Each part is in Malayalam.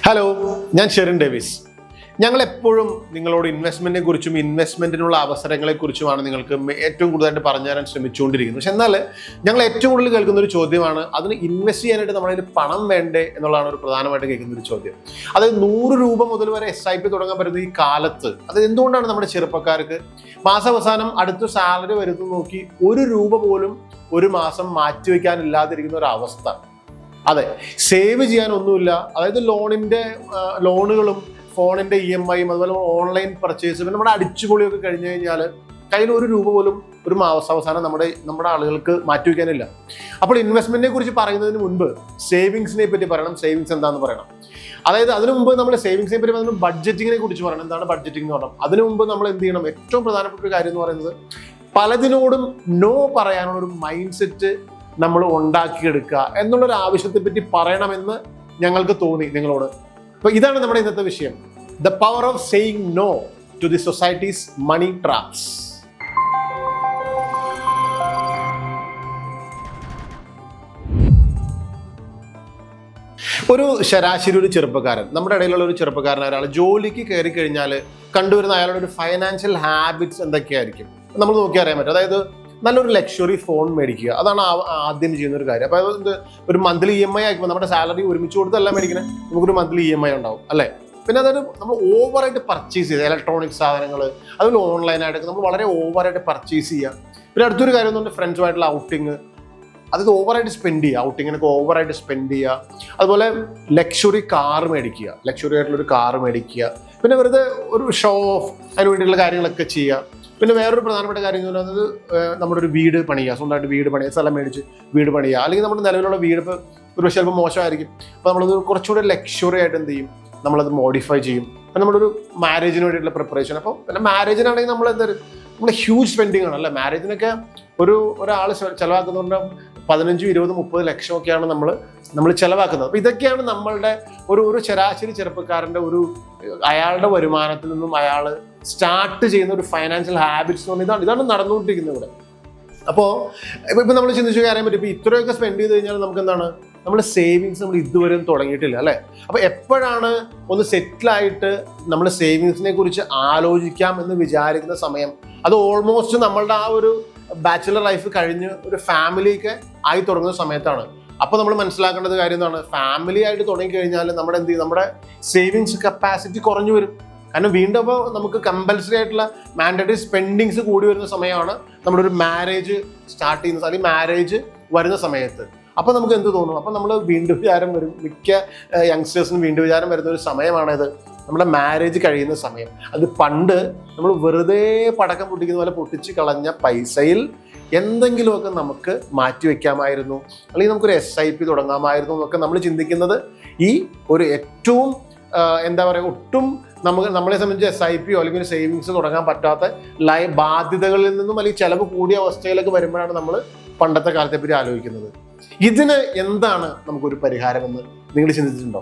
ഹലോ, ഞാൻ ഷെറിൻ ഡേവിസ്. ഞങ്ങൾ എപ്പോഴും നിങ്ങളോട് ഇൻവെസ്റ്റ്മെന്റിനെ കുറിച്ചും ഇൻവെസ്റ്റ്മെന്റിനുള്ള അവസരങ്ങളെക്കുറിച്ചുമാണ് നിങ്ങൾക്ക് ഏറ്റവും കൂടുതലായിട്ട് പറഞ്ഞു തരാൻ ശ്രമിച്ചുകൊണ്ടിരിക്കുന്നത്. പക്ഷെ എന്നാൽ ഞങ്ങൾ ഏറ്റവും കൂടുതൽ കേൾക്കുന്ന ഒരു ചോദ്യമാണ്, അതിന് ഇൻവെസ്റ്റ് ചെയ്യാനായിട്ട് നമ്മുടെ പണം വേണ്ടേ എന്നുള്ളതാണ് ഒരു പ്രധാനമായിട്ട് കേൾക്കുന്ന ഒരു ചോദ്യം. അതായത് 100 രൂപ മുതൽ വരെ SIP തുടങ്ങാൻ പറ്റുന്ന ഈ കാലത്ത് അത് എന്തുകൊണ്ടാണ് നമ്മുടെ ചെറുപ്പക്കാർക്ക് മാസാവസാനം അടുത്ത സാലറി വരുന്നത് നോക്കി 1 രൂപ പോലും ഒരു മാസം മാറ്റിവെക്കാനില്ലാതിരിക്കുന്ന ഒരു അവസ്ഥ? അതെ, സേവ് ചെയ്യാനൊന്നുമില്ല. അതായത് ലോണുകളും ഫോണിന്റെ EMI അതുപോലെ ഓൺലൈൻ പർച്ചേസ്, പിന്നെ നമ്മുടെ അടിച്ചുപൊളിയൊക്കെ കഴിഞ്ഞു കഴിഞ്ഞാൽ കയ്യിൽ 1 രൂപ പോലും ഒരു മാസാവസാനം നമ്മുടെ ആളുകൾക്ക് മാറ്റിവെക്കാനില്ല. അപ്പോൾ ഇൻവെസ്റ്റ്മെന്റിനെ കുറിച്ച് പറയുന്നതിന് മുൻപ് സേവിങ്സിനെ പറ്റി പറയണം. സേവിങ്സ് എന്താണെന്ന് പറയണം. അതായത് അതിനു മുമ്പ് നമ്മൾ സേവിങ്സിനെ പറ്റി പറയുന്നത് ബഡ്ജറ്റിങ്ങിനെ കുറിച്ച് പറയണം. എന്താണ് ബഡ്ജറ്റിംഗ് എന്ന് പറയണം. അതിനു മുമ്പ് നമ്മൾ എന്ത് ചെയ്യണം? ഏറ്റവും പ്രധാനപ്പെട്ട ഒരു കാര്യം എന്ന് പറയുന്നത്, പലതിനോടും നോ പറയാനുള്ള ഒരു മൈൻഡ് സെറ്റ് നമ്മൾ ഉണ്ടാക്കിയെടുക്കുക എന്നുള്ളൊരു ആവശ്യത്തെ പറ്റി പറയണമെന്ന് ഞങ്ങൾക്ക് തോന്നി നിങ്ങളോട്. അപ്പൊ ഇതാണ് നമ്മുടെ ഇന്നത്തെ വിഷയം, the power of saying no to the society's money traps. ഒരു ശരാശരി ഒരു ചെറുപ്പക്കാരൻ, നമ്മുടെ ഇടയിലുള്ള ഒരു ചെറുപ്പക്കാരൻ, ഒരാൾ ജോലിക്ക് കയറി കഴിഞ്ഞാൽ കണ്ടുവരുന്ന അയാളുടെ ഒരു ഫൈനാൻഷ്യൽ ഹാബിറ്റ്സ് എന്തൊക്കെയായിരിക്കും നമ്മൾ നോക്കി അറിയാൻ പറ്റും. അതായത് നല്ലൊരു ലക്ഷറി ഫോൺ മേടിക്കുക, അതാണ് ആദ്യം ചെയ്യുന്ന ഒരു കാര്യം. അപ്പോൾ അത് ഒരു മന്ത്ലി EMI ആക്കുമ്പോൾ നമ്മുടെ സാലറി ഒരുമിച്ച് കൊടുത്തല്ല മേടിക്കണേ, നമുക്കൊരു മന്ത്ലി EMI ഉണ്ടാവും അല്ലേ. പിന്നെ അതൊരു നമ്മൾ ഓവറായിട്ട് പർച്ചേസ് ചെയ്യുക, ഇലക്ട്രോണിക് സാധനങ്ങൾ, അതുപോലെ ഓൺലൈനായിട്ടൊക്കെ നമ്മൾ വളരെ ഓവറായിട്ട് പർച്ചേസ് ചെയ്യുക. പിന്നെ അടുത്തൊരു കാര്യം എന്ന് പറഞ്ഞാൽ ഫ്രണ്ട്സുമായിട്ടുള്ള ഔട്ടിങ്, അതായത് ഓവറായിട്ട് സ്പെൻഡ് ചെയ്യുക, ഔട്ടിങ്ങിനൊക്കെ ഓവറായിട്ട് സ്പെൻഡ് ചെയ്യുക. അതുപോലെ ലക്ഷറി കാർ മേടിക്കുക, ലക്ഷറി ആയിട്ടുള്ളൊരു കാർ മേടിക്കുക. പിന്നെ വെറുതെ ഒരു ഷോ ഓഫ്, അതിന് വേണ്ടിയിട്ടുള്ള കാര്യങ്ങളൊക്കെ ചെയ്യുക. പിന്നെ വേറൊരു പ്രധാനപ്പെട്ട കാര്യം എന്ന് പറയുന്നത്, നമ്മുടെ ഒരു വീട് പണിയുക, സ്വന്തമായിട്ട് വീട് പണിയുക, സ്ഥലം മേടിച്ച് വീട് പണിയുക. അല്ലെങ്കിൽ നമ്മുടെ നിലവിലുള്ള വീട് ഇപ്പോൾ ഒരു പക്ഷേ ചിലപ്പോൾ മോശമായിരിക്കും, അപ്പോൾ നമ്മളത് കുറച്ചുകൂടെ ലക്ഷറി ആയിട്ട് എന്ത് ചെയ്യും, നമ്മളത് മോഡിഫൈ ചെയ്യും. അപ്പം നമ്മളൊരു മാരേജിന് വേണ്ടിയിട്ടുള്ള പ്രിപ്പറേഷൻ. അപ്പോൾ പിന്നെ മാരേജിനാണെങ്കിൽ നമ്മൾ നമ്മുടെ ഹ്യൂജ് സ്പെൻഡിങ് ആണ് അല്ലേ. മാരേജിനൊക്കെ ഒരാൾ ചിലവാക്കുന്നതുകൊണ്ട് 15, 20, 30 ലക്ഷമൊക്കെയാണ് നമ്മൾ ചിലവാക്കുന്നത്. അപ്പോൾ ഇതൊക്കെയാണ് നമ്മളുടെ ഒരു ശരാശരി ചെറുപ്പക്കാരൻ്റെ അയാളുടെ വരുമാനത്തിൽ നിന്നും അയാൾ സ്റ്റാർട്ട് ചെയ്യുന്ന ഒരു ഫൈനാൻഷ്യൽ ഹാബിറ്റ്സ് എന്ന് പറഞ്ഞാൽ ഇതാണ് നടന്നുകൊണ്ടിരിക്കുന്നത് ഇവിടെ. അപ്പോൾ ഇപ്പം നമ്മൾ ചിന്തിച്ചു അറിയാൻ പറ്റും, ഇപ്പോൾ ഇത്രയൊക്കെ സ്പെൻഡ് ചെയ്ത് കഴിഞ്ഞാൽ നമുക്ക് എന്താണ്, നമ്മുടെ സേവിങ്സ് നമ്മൾ ഇതുവരെയും തുടങ്ങിയിട്ടില്ല അല്ലേ. അപ്പോൾ എപ്പോഴാണ് ഒന്ന് സെറ്റിലായിട്ട് നമ്മൾ സേവിങ്സിനെ കുറിച്ച് ആലോചിക്കാം എന്ന് വിചാരിക്കുന്ന സമയം? അത് ഓൾമോസ്റ്റ് നമ്മളുടെ ആ ഒരു ബാച്ചിലർ ലൈഫ് കഴിഞ്ഞ് ഒരു ഫാമിലിയൊക്കെ ആയി തുടങ്ങുന്ന സമയത്താണ്. അപ്പോൾ നമ്മൾ മനസ്സിലാക്കേണ്ടത് കാര്യം എന്താണ്, ഫാമിലി ആയിട്ട് തുടങ്ങിക്കഴിഞ്ഞാൽ നമ്മുടെ എന്ത് ചെയ്യും, നമ്മുടെ സേവിങ്സ് കപ്പാസിറ്റി കുറഞ്ഞു വരും. കാരണം വീണ്ടും അപ്പോൾ നമുക്ക് കമ്പൽസറി ആയിട്ടുള്ള മാൻഡേറ്ററി സ്പെൻഡിങ്സ് കൂടി വരുന്ന സമയമാണ് നമ്മുടെ ഒരു മാരേജ് സ്റ്റാർട്ട് ചെയ്യുന്ന, അല്ലെങ്കിൽ മാരേജ് വരുന്ന സമയത്ത്. അപ്പോൾ നമുക്ക് എന്ത് തോന്നും, അപ്പോൾ നമ്മൾ വീണ്ടും വിചാരം വരും, മിക്ക യങ്സ്റ്റേഴ്സിനും വീണ്ടും വിചാരം വരുന്ന ഒരു സമയമാണിത്, നമ്മുടെ മാരേജ് കഴിയുന്ന സമയം. അത് പണ്ട് നമ്മൾ വെറുതെ പടക്കം പൊട്ടിക്കുന്ന പോലെ പൊട്ടിച്ച് കളഞ്ഞ പൈസയിൽ എന്തെങ്കിലുമൊക്കെ നമുക്ക് മാറ്റിവെക്കാമായിരുന്നു, അല്ലെങ്കിൽ നമുക്കൊരു SIP തുടങ്ങാമായിരുന്നു എന്നൊക്കെ നമ്മൾ ചിന്തിക്കുന്നത് ഈ ഒരു ഏറ്റവും എന്താ പറയുക, ഒട്ടും നമ്മളെ സംബന്ധിച്ച് SIP അല്ലെങ്കിൽ സേവിങ്സ് തുടങ്ങാൻ പറ്റാത്ത ബാധ്യതകളിൽ നിന്നും അല്ലെങ്കിൽ ചിലവ് കൂടിയ അവസ്ഥയിലൊക്കെ വരുമ്പോഴാണ് നമ്മൾ പണ്ടത്തെ കാലത്തെ പറ്റി ആലോചിക്കുന്നത്. ഇതിന് എന്താണ് നമുക്കൊരു പരിഹാരമെന്ന് നിങ്ങൾ ചിന്തിച്ചിട്ടുണ്ടോ?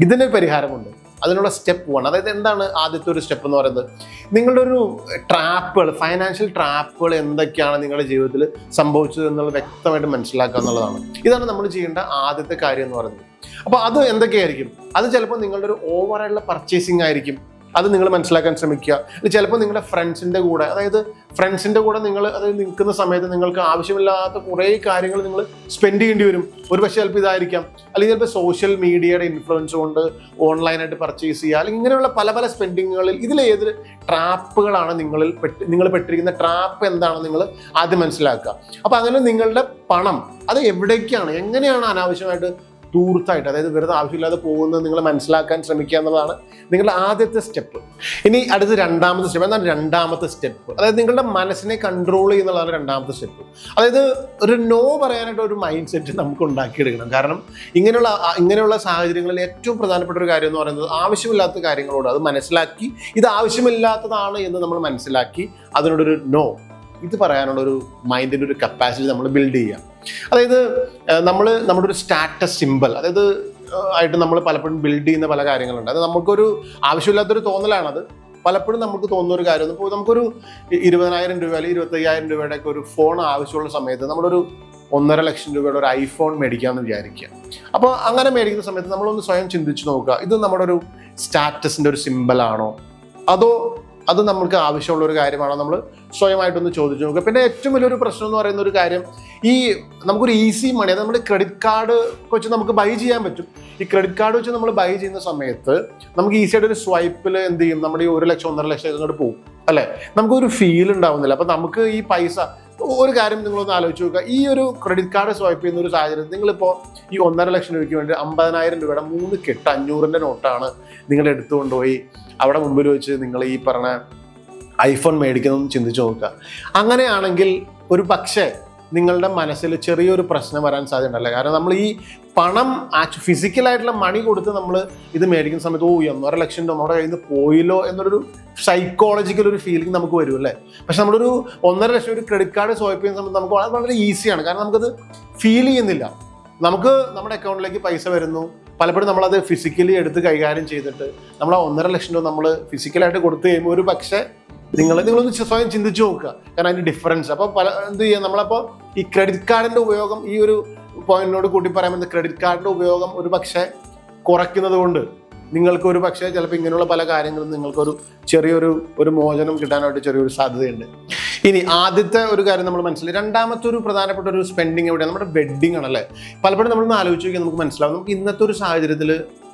ഇതിന് പരിഹാരമുണ്ട്. അതിനുള്ള സ്റ്റെപ്പ് 1, അതായത് എന്താണ് ആദ്യത്തെ ഒരു സ്റ്റെപ്പ് എന്ന് പറയുന്നത്, നിങ്ങളുടെ ഒരു ട്രാപ്പുകൾ, ഫൈനാൻഷ്യൽ ട്രാപ്പുകൾ എന്തൊക്കെയാണ് നിങ്ങളുടെ ജീവിതത്തിൽ സംഭവിച്ചത് എന്നുള്ളത് വ്യക്തമായിട്ട് മനസ്സിലാക്കുക എന്നുള്ളതാണ്. ഇതാണ് നമ്മൾ ചെയ്യേണ്ട ആദ്യത്തെ കാര്യം എന്ന് പറയുന്നത്. അപ്പോൾ അത് എന്തൊക്കെയായിരിക്കും? അത് ചിലപ്പോൾ നിങ്ങളുടെ ഒരു ഓവറായിട്ടുള്ള പർച്ചേസിങ് ആയിരിക്കും, അത് നിങ്ങൾ മനസ്സിലാക്കാൻ ശ്രമിക്കുക. ചിലപ്പോൾ നിങ്ങളുടെ ഫ്രണ്ട്സിൻ്റെ കൂടെ നിങ്ങൾ അത് നിൽക്കുന്ന സമയത്ത് നിങ്ങൾക്ക് ആവശ്യമില്ലാത്ത കുറേ കാര്യങ്ങൾ നിങ്ങൾ സ്പെൻഡ് ചെയ്യേണ്ടി വരും. ഒരു പക്ഷേ ചിലപ്പോൾ ഇതായിരിക്കാം, അല്ലെങ്കിൽ ചിലപ്പോൾ സോഷ്യൽ മീഡിയയുടെ ഇൻഫ്ലുവൻസ് കൊണ്ട് ഓൺലൈനായിട്ട് പർച്ചേസ് ചെയ്യുക, അല്ലെങ്കിൽ ഇങ്ങനെയുള്ള പല സ്പെൻഡിങ്ങുകളിൽ ഇതിലേത് ട്രാപ്പുകളാണ് നിങ്ങൾ പെട്ടിരിക്കുന്ന ട്രാപ്പ് എന്താണെന്ന് നിങ്ങൾ ആദ്യം മനസ്സിലാക്കുക. അപ്പോൾ അങ്ങനെ നിങ്ങളുടെ പണം അത് എവിടേക്കാണ്, എങ്ങനെയാണ് അനാവശ്യമായിട്ട് ദൂരത്തായിട്ട്, അതായത് വെറുതെ ആവശ്യമില്ലാതെ പോകുന്നത് നിങ്ങൾ മനസ്സിലാക്കാൻ ശ്രമിക്കുക എന്നുള്ളതാണ് നിങ്ങളുടെ ആദ്യത്തെ സ്റ്റെപ്പ്. ഇനി അടുത്ത രണ്ടാമത്തെ സ്റ്റെപ്പ്. എന്താണ് രണ്ടാമത്തെ സ്റ്റെപ്പ്? അതായത് നിങ്ങളുടെ മനസ്സിനെ കൺട്രോൾ ചെയ്യുന്നതാണ് രണ്ടാമത്തെ സ്റ്റെപ്പ്. അതായത് ഒരു നോ പറയാനായിട്ട് ഒരു മൈൻഡ് സെറ്റ് നമുക്ക് ഉണ്ടാക്കിയെടുക്കണം. കാരണം ഇങ്ങനെയുള്ള സാഹചര്യങ്ങളിൽ ഏറ്റവും പ്രധാനപ്പെട്ട ഒരു കാര്യം എന്ന് പറയുന്നത്, ആവശ്യമില്ലാത്ത കാര്യങ്ങളോട് അത് മനസ്സിലാക്കി ഇത് ആവശ്യമില്ലാത്തതാണ് എന്ന് നമ്മൾ മനസ്സിലാക്കി അതിനോടൊരു നോ ഇത് പറയാനുള്ളൊരു മൈൻഡിൻ്റെ ഒരു കപ്പാസിറ്റി നമ്മൾ ബിൽഡ് ചെയ്യുക. അതായത് നമ്മുടെ ഒരു സ്റ്റാറ്റസ് സിമ്പിൾ ആയിട്ട് നമ്മൾ പലപ്പോഴും ബിൽഡ് ചെയ്യുന്ന പല കാര്യങ്ങളുണ്ട്. അത് നമുക്കൊരു ആവശ്യമില്ലാത്തൊരു തോന്നലാണത്. പലപ്പോഴും നമുക്ക് തോന്നുന്ന ഒരു കാര്യം, ഇപ്പോൾ നമുക്കൊരു 20,000 രൂപ അല്ലെങ്കിൽ 25,000 രൂപയുടെ ഒക്കെ ഒരു ഫോൺ ആവശ്യമുള്ള സമയത്ത് നമ്മളൊരു 1.5 ലക്ഷം ഒരു ഐഫോൺ മേടിക്കാമെന്ന് വിചാരിക്കുക. അപ്പോൾ അങ്ങനെ മേടിക്കുന്ന സമയത്ത് നമ്മളൊന്ന് സ്വയം ചിന്തിച്ച് നോക്കുക, ഇത് നമ്മുടെ ഒരു സ്റ്റാറ്റസിൻ്റെ ഒരു സിമ്പലാണോ, അതോ അത് നമ്മൾക്ക് ആവശ്യമുള്ള ഒരു കാര്യമാണോ, നമ്മൾ സ്വയമായിട്ടൊന്ന് ചോദിച്ചു നോക്കുക. പിന്നെ ഏറ്റവും വലിയൊരു പ്രശ്നം എന്ന് പറയുന്ന ഒരു കാര്യം, ഈ നമുക്കൊരു ഈസി മണി, അത് നമ്മുടെ ക്രെഡിറ്റ് കാർഡ് വെച്ച് നമുക്ക് ബൈ ചെയ്യാൻ പറ്റും. ഈ ക്രെഡിറ്റ് കാർഡ് വെച്ച് നമ്മൾ ബൈ ചെയ്യുന്ന സമയത്ത് നമുക്ക് ഈസി ആയിട്ട് ഒരു സ്വൈപ്പിൽ എന്ത് ചെയ്യും, നമ്മുടെ ഈ 1 ലക്ഷം 1.5 ലക്ഷം ഇങ്ങോട്ട് പോകും അല്ലേ, നമുക്കൊരു ഫീൽ ഉണ്ടാവുന്നില്ല. അപ്പം നമുക്ക് ഈ പൈസ, ഒരു കാര്യം നിങ്ങളൊന്ന് ആലോചിച്ച് നോക്കുക, ഈ ഒരു ക്രെഡിറ്റ് കാർഡ് സ്വൈപ്പ് ചെയ്യുന്ന ഒരു സാഹചര്യത്തിൽ നിങ്ങളിപ്പോൾ ഈ 1.5 ലക്ഷം രൂപയ്ക്ക് വേണ്ടി 50,000 രൂപയുടെ 3 കെട്ട് 500-ന്റെ നോട്ടാണ് നിങ്ങൾ എടുത്തുകൊണ്ടുപോയി അവിടെ മുമ്പിൽ വെച്ച് നിങ്ങൾ ഈ പറഞ്ഞ ഐഫോൺ മേടിക്കുന്നതെന്ന് ചിന്തിച്ച് നോക്കുക. അങ്ങനെയാണെങ്കിൽ ഒരു പക്ഷേ നിങ്ങളുടെ മനസ്സിൽ ചെറിയൊരു പ്രശ്നം വരാൻ സാധ്യതയുണ്ടല്ലേ. കാരണം നമ്മൾ ഈ പണം ഫിസിക്കലായിട്ടുള്ള മണി കൊടുത്ത് നമ്മൾ ഇത് മേടിക്കുന്ന സമയത്ത് 1.5 ലക്ഷം നമ്മുടെ കയ്യിൽ നിന്ന് പോയില്ലോ എന്നൊരു സൈക്കോളജിക്കൽ ഒരു ഫീലിംഗ് നമുക്ക് വരും അല്ലേ. പക്ഷെ നമ്മളൊരു 1.5 ലക്ഷം ഒരു ക്രെഡിറ്റ് കാർഡ് സ്വൈപ്പ് ചെയ്യുന്ന സമയത്ത് നമുക്ക് വളരെ ഈസിയാണ്. കാരണം നമുക്കത് ഫീൽ ചെയ്യുന്നില്ല. നമുക്ക് നമ്മുടെ അക്കൗണ്ടിലേക്ക് പൈസ വരുന്നു, പലപ്പോഴും നമ്മളത് ഫിസിക്കലി എടുത്ത് കൈകാര്യം ചെയ്തിട്ട് നമ്മൾ 1.5 ലക്ഷം രൂപ നമ്മൾ ഫിസിക്കലായിട്ട് കൊടുത്തു കഴിയുമ്പോൾ ഒരു പക്ഷേ നിങ്ങളൊന്ന് സ്വയം ചിന്തിച്ച് നോക്കുക. കാരണം അതിൻ്റെ ഡിഫറൻസ്. അപ്പോൾ എന്ത് ചെയ്യുക, നമ്മളപ്പോൾ ഈ ക്രെഡിറ്റ് കാർഡിൻ്റെ ഉപയോഗം, ഈ ഒരു പോയിന്റിനോട് കൂട്ടി പറയാൻ പറ്റുന്ന ക്രെഡിറ്റ് കാർഡിൻ്റെ ഉപയോഗം ഒരു പക്ഷേ കുറയ്ക്കുന്നത് കൊണ്ട് നിങ്ങൾക്ക് ഒരു പക്ഷേ ചിലപ്പോൾ ഇങ്ങനെയുള്ള പല കാര്യങ്ങളും നിങ്ങൾക്കൊരു ചെറിയൊരു മോചനം കിട്ടാനായിട്ട് ചെറിയൊരു സാധ്യതയുണ്ട്. ഇനി ആദ്യത്തെ ഒരു കാര്യം നമ്മൾ മനസ്സിലായി. രണ്ടാമത്തെ ഒരു പ്രധാനപ്പെട്ട ഒരു സ്പെൻഡിങ് എവിടെയാണ്, നമ്മുടെ വെഡ്ഡിങ് ആണല്ലേ. പലപ്പോഴും നമ്മളൊന്ന് ആലോചിച്ച് നോക്കിയാൽ നമുക്ക് മനസ്സിലാവും, നമുക്ക് ഇന്നത്തെ ഒരു സാഹചര്യത്തിൽ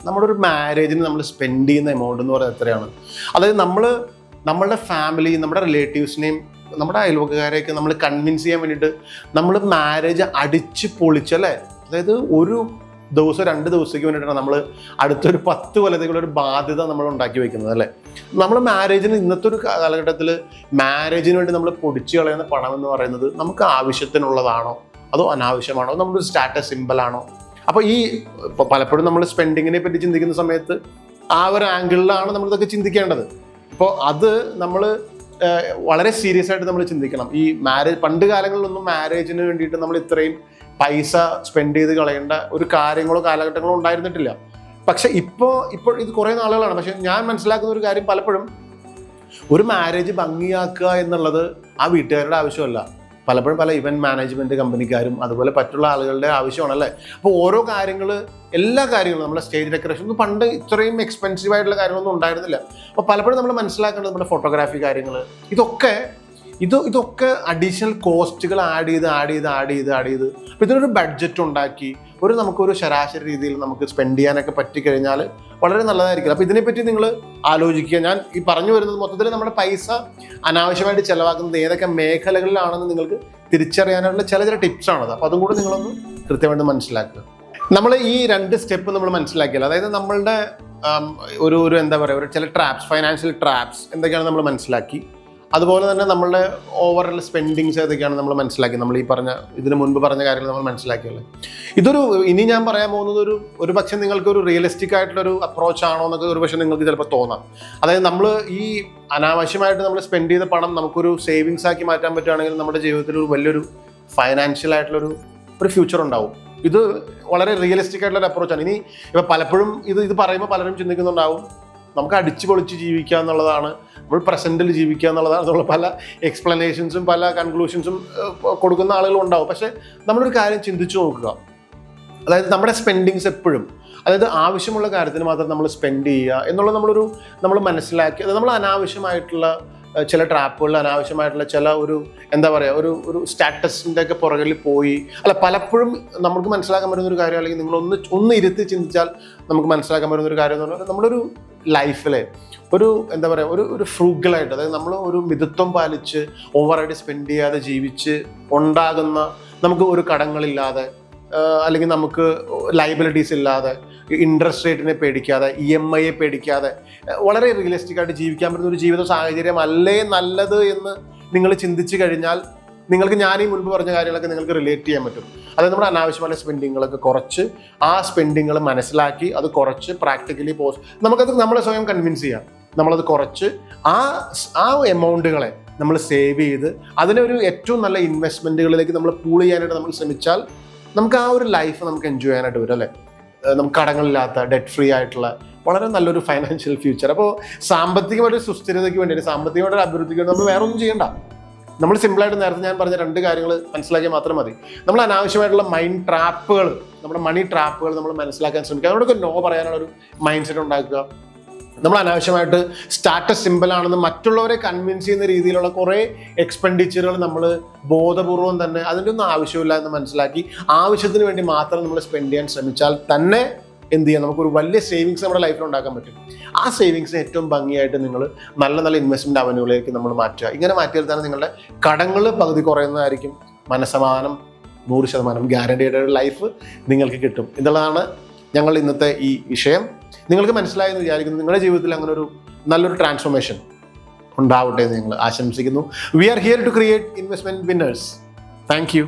നമ്മുടെ ഒരു മാരേജിന് നമ്മൾ സ്പെൻഡ് ചെയ്യുന്ന എമൗണ്ട് എന്ന് പറയുന്നത് എത്രയാണ്. അതായത് നമ്മളുടെ ഫാമിലി, നമ്മുടെ റിലേറ്റീവ്സിനെയും നമ്മുടെ അയൽവക്കാരെയൊക്കെ നമ്മൾ കൺവിൻസ് ചെയ്യാൻ വേണ്ടിയിട്ട് നമ്മൾ മാരേജ് അടിച്ച് പൊളിച്ചല്ലേ. അതായത് ഒരു ദിവസം 2 ദിവസത്തേക്ക് വേണ്ടിയിട്ടാണ് നമ്മൾ അടുത്തൊരു 10 കൊല്ലത്തേക്കുള്ള ഒരു ബാധ്യത നമ്മൾ ഉണ്ടാക്കി വെക്കുന്നത് അല്ലേ. നമ്മൾ മാരേജിന് ഇന്നത്തെ ഒരു കാലഘട്ടത്തിൽ മാരേജിന് വേണ്ടി നമ്മൾ പൊടിച്ചു കളയുന്ന പണം എന്ന് പറയുന്നത് നമുക്ക് ആവശ്യത്തിനുള്ളതാണോ അതോ അനാവശ്യമാണോ, നമ്മുടെ ഒരു സ്റ്റാറ്റസ് സിമ്പലാണോ. അപ്പോൾ ഈ പലപ്പോഴും നമ്മൾ സ്പെൻഡിങ്ങിനെ പറ്റി ചിന്തിക്കുന്ന സമയത്ത് ആ ഒരു ആംഗിളിലാണ് നമ്മളിതൊക്കെ ചിന്തിക്കേണ്ടത്. അപ്പോൾ അത് നമ്മൾ വളരെ സീരിയസ് ആയിട്ട് നമ്മൾ ചിന്തിക്കണം. ഈ പണ്ട് കാലങ്ങളിലൊന്നും മാരേജിന് വേണ്ടിയിട്ട് നമ്മൾ ഇത്രയും പൈസ സ്പെൻഡ് ചെയ്ത് കളയേണ്ട ഒരു കാര്യങ്ങളോ കാലഘട്ടങ്ങളോ ഉണ്ടായിരുന്നിട്ടില്ല. പക്ഷെ ഇപ്പോൾ ഇത് കുറേ നാളുകളാണ്. പക്ഷെ ഞാൻ മനസ്സിലാക്കുന്ന ഒരു കാര്യം, പലപ്പോഴും ഒരു മാരേജ് ഭംഗിയാക്കുക എന്നുള്ളത് ആ വീട്ടുകാരുടെ ആവശ്യമല്ല, പലപ്പോഴും പല ഇവന്റ് മാനേജ്മെന്റ് കമ്പനിക്കാരും അതുപോലെ മറ്റുള്ള ആളുകളുടെ ആവശ്യമാണല്ലേ. അപ്പോൾ ഓരോ എല്ലാ കാര്യങ്ങളും നമ്മുടെ സ്റ്റേജ് ഡെക്കറേഷൻ ഒന്നും പണ്ട് ഇത്രയും എക്സ്പെൻസീവ് ആയിട്ടുള്ള കാര്യങ്ങളൊന്നും ഉണ്ടായിരുന്നില്ല. അപ്പോൾ പലപ്പോഴും നമ്മൾ മനസ്സിലാക്കേണ്ടത് നമ്മുടെ ഫോട്ടോഗ്രാഫി കാര്യങ്ങൾ ഇതൊക്കെ അഡീഷണൽ കോസ്റ്റുകൾ ആഡ് ചെയ്ത് അപ്പോൾ ഇതിനൊരു ബഡ്ജറ്റ് ഉണ്ടാക്കി നമുക്കൊരു ശരാശരി രീതിയിൽ നമുക്ക് സ്പെൻഡ് ചെയ്യാനൊക്കെ പറ്റിക്കഴിഞ്ഞാൽ വളരെ നല്ലതായിരിക്കും. അപ്പോൾ ഇതിനെപ്പറ്റി നിങ്ങൾ ആലോചിക്കുക. ഞാൻ ഈ പറഞ്ഞു വരുന്നത് മൊത്തത്തിൽ നമ്മുടെ പൈസ അനാവശ്യമായിട്ട് ചിലവാക്കുന്നത് ഏതൊക്കെ മേഖലകളിലാണെന്ന് നിങ്ങൾക്ക് തിരിച്ചറിയാനുള്ള ചില ടിപ്സാണത്. അപ്പോൾ അതും കൂടി നിങ്ങളൊന്ന് കൃത്യമായിട്ട് മനസ്സിലാക്കുക. നമ്മൾ ഈ 2 സ്റ്റെപ്പ് നമ്മൾ മനസ്സിലാക്കിയാൽ, അതായത് നമ്മളുടെ ഒരു എന്താ പറയുക, ചില ഫൈനാൻഷ്യൽ ട്രാപ്സ് എന്തൊക്കെയാണ് നമ്മൾ മനസ്സിലാക്കി. അതുപോലെ തന്നെ നമ്മളുടെ ഓവറോൾ സ്പെൻഡിങ്സ് ഏതൊക്കെയാണ് നമ്മൾ മനസ്സിലാക്കി. നമ്മൾ ഈ ഇതിന് മുൻപ് പറഞ്ഞ കാര്യങ്ങൾ നമ്മൾ മനസ്സിലാക്കിയല്ലേ. ഇനി ഞാൻ പറയാൻ പോകുന്നത് ഒരു പക്ഷേ നിങ്ങൾക്കൊരു റിയലിസ്റ്റിക് ആയിട്ടുള്ളൊരു അപ്രോച്ച് ആണോ എന്നൊക്കെ ഒരു പക്ഷേ നിങ്ങൾക്ക് ചിലപ്പോൾ തോന്നാം. അതായത് നമ്മൾ ഈ അനാവശ്യമായിട്ട് നമ്മൾ സ്പെൻഡ് ചെയ്ത പണം നമുക്കൊരു സേവിങ്സ് ആക്കി മാറ്റാൻ പറ്റുകയാണെങ്കിൽ നമ്മുടെ ജീവിതത്തിൽ ഒരു വലിയൊരു ഫൈനാൻഷ്യൽ ആയിട്ടുള്ളൊരു ഫ്യൂച്ചർ ഉണ്ടാവും. ഇത് വളരെ റിയലിസ്റ്റിക് ആയിട്ടുള്ള ഒരു അപ്രോച്ചാണ്. ഇനി ഇപ്പം പലപ്പോഴും ഇത് പറയുമ്പോൾ പലരും ചിന്തിക്കുന്നുണ്ടാവും, നമുക്ക് അടിച്ചു പൊളിച്ച് ജീവിക്കുക എന്നുള്ളതാണ്, നമ്മൾ പ്രസൻറ്റിൽ ജീവിക്കുക എന്നുള്ളതാണ് എന്നുള്ള പല എക്സ്പ്ലനേഷൻസും പല കൺക്ലൂഷൻസും കൊടുക്കുന്ന ആളുകളും ഉണ്ടാവും. പക്ഷേ നമ്മളൊരു കാര്യം ചിന്തിച്ചു നോക്കുക, അതായത് നമ്മുടെ സ്പെൻഡിങ്സ് എപ്പോഴും, അതായത് ആവശ്യമുള്ള കാര്യത്തിന് മാത്രം നമ്മൾ സ്പെൻഡ് ചെയ്യുക എന്നുള്ളത് നമ്മൾ മനസ്സിലാക്കി. അത് നമ്മൾ അനാവശ്യമായിട്ടുള്ള ചില ട്രാപ്പുകളിൽ അനാവശ്യമായിട്ടുള്ള ചില എന്താ പറയുക ഒരു സ്റ്റാറ്റസിൻ്റെ ഒക്കെ പുറകിൽ പോയി പലപ്പോഴും നമുക്ക് മനസ്സിലാക്കാൻ പറ്റുന്ന ഒരു കാര്യം, അല്ലെങ്കിൽ നിങ്ങൾ ഇരുത്തി ചിന്തിച്ചാൽ നമുക്ക് മനസ്സിലാക്കാൻ പറ്റുന്ന ഒരു കാര്യം എന്ന് പറഞ്ഞാൽ നമ്മളൊരു ലൈഫിലെ എന്താ പറയുക ഒരു ഫ്രൂഗലായിട്ട്, അതായത് നമ്മൾ ഒരു മിതത്വം പാലിച്ച് ഓവറായിട്ട് സ്പെൻഡ് ചെയ്യാതെ ജീവിച്ച് ഉണ്ടാകുന്ന നമുക്ക് ഒരു കടങ്ങളില്ലാതെ, അല്ലെങ്കിൽ നമുക്ക് ലയബിലിറ്റീസ് ഇല്ലാതെ, ഇൻട്രസ്റ്റ് റേറ്റിനെ പേടിക്കാതെ, EMI പേടിക്കാതെ വളരെ റിയലിസ്റ്റിക് ആയിട്ട് ജീവിക്കാൻ പറ്റുന്ന ഒരു ജീവിത സാഹചര്യം അല്ലേ നല്ലത് എന്ന് നിങ്ങൾ ചിന്തിച്ചു കഴിഞ്ഞാൽ നിങ്ങൾക്ക് ഞാൻ ഈ മുൻപ് പറഞ്ഞ കാര്യങ്ങളൊക്കെ നിങ്ങൾക്ക് റിലേറ്റ് ചെയ്യാൻ പറ്റും. അതായത് നമ്മുടെ അനാവശ്യമായ സ്പെൻഡിങ്ങുകളൊക്കെ കുറച്ച് ആ സ്പെൻഡിങ്ങുകൾ മനസ്സിലാക്കി അത് കുറച്ച് പ്രാക്ടിക്കലി നമുക്കത് നമ്മളെ സ്വയം കൺവിൻസ് ചെയ്യാം. നമ്മളത് കുറച്ച് ആ എമൗണ്ടുകളെ നമ്മൾ സേവ് ചെയ്ത് അതിനൊരു ഏറ്റവും നല്ല ഇൻവെസ്റ്റ്മെൻറ്റുകളിലേക്ക് നമ്മൾ പൂൾ ചെയ്യാനായിട്ട് നമ്മൾ ശ്രമിച്ചാൽ നമുക്ക് ആ ഒരു ലൈഫ് നമുക്ക് എൻജോയ് ചെയ്യാനായിട്ട് വരും അല്ലേ. നമുക്ക് കടങ്ങളില്ലാത്ത ഡെറ്റ് ഫ്രീ ആയിട്ടുള്ള വളരെ നല്ലൊരു ഫൈനാൻഷ്യൽ ഫ്യൂച്ചർ. അപ്പോൾ സാമ്പത്തികമായിട്ട് സുസ്ഥിരതയ്ക്ക് വേണ്ടി, സാമ്പത്തികമായിട്ട് അഭിവൃദ്ധിക്ക് വേണ്ടി നമ്മൾ വേറെ ഒന്നും ചെയ്യണ്ട. നമ്മൾ സിമ്പിളായിട്ട് നേരത്തെ ഞാൻ പറഞ്ഞ 2 കാര്യങ്ങൾ മനസ്സിലാക്കിയാൽ മാത്രം മതി. നമ്മൾ അനാവശ്യമായിട്ടുള്ള മൈൻഡ് ട്രാപ്പുകൾ, നമ്മുടെ മണി ട്രാപ്പുകൾ നമ്മൾ മനസ്സിലാക്കാൻ ശ്രമിക്കുക. അതിനോടൊക്കെ നോ പറയാനുള്ള ഒരു മൈൻഡ് സെറ്റ് ഉണ്ടാക്കുക. നമ്മൾ അനാവശ്യമായിട്ട് സ്റ്റാറ്റസ് സിമ്പിളാണെന്ന് മറ്റുള്ളവരെ കൺവിൻസ് ചെയ്യുന്ന രീതിയിലുള്ള കുറേ എക്സ്പെൻഡിച്ചറുകൾ നമ്മൾ ബോധപൂർവം തന്നെ അതിൻ്റെ ഒന്നും ആവശ്യമില്ല എന്ന് മനസ്സിലാക്കി ആവശ്യത്തിന് വേണ്ടി മാത്രം നമ്മൾ സ്പെൻഡ് ചെയ്യാൻ ശ്രമിച്ചാൽ തന്നെ എന്ത് ചെയ്യാം, നമുക്കൊരു വലിയ സേവിങ്സ് നമ്മുടെ ലൈഫിൽ ഉണ്ടാക്കാൻ പറ്റും. ആ സേവിങ്സിനെ ഏറ്റവും ഭംഗിയായിട്ട് നിങ്ങൾ നല്ല നല്ല ഇൻവെസ്റ്റ്മെൻറ്റ് അവന്യൂകളിലേക്ക് നമ്മൾ മാറ്റുക. ഇങ്ങനെ മാറ്റിയാൽ തന്നെ നിങ്ങളുടെ കടങ്ങൾ പകുതി കുറയുന്നതായിരിക്കും. മനസ്സമാധാനം 100% ഗ്യാരണ്ടീഡ് ലൈഫ് നിങ്ങൾക്ക് കിട്ടും എന്നുള്ളതാണ് ഞങ്ങൾ ഇന്നത്തെ ഈ വിഷയം. നിങ്ങൾക്ക് മനസ്സിലായെന്ന് വിചാരിക്കുന്നു. നിങ്ങളുടെ ജീവിതത്തിൽ അങ്ങനെ ഒരു നല്ലൊരു ട്രാൻസ്ഫോർമേഷൻ ഉണ്ടാവട്ടെ എന്ന് ഞങ്ങൾ ആശംസിക്കുന്നു. We are here to create investment winners. Thank U.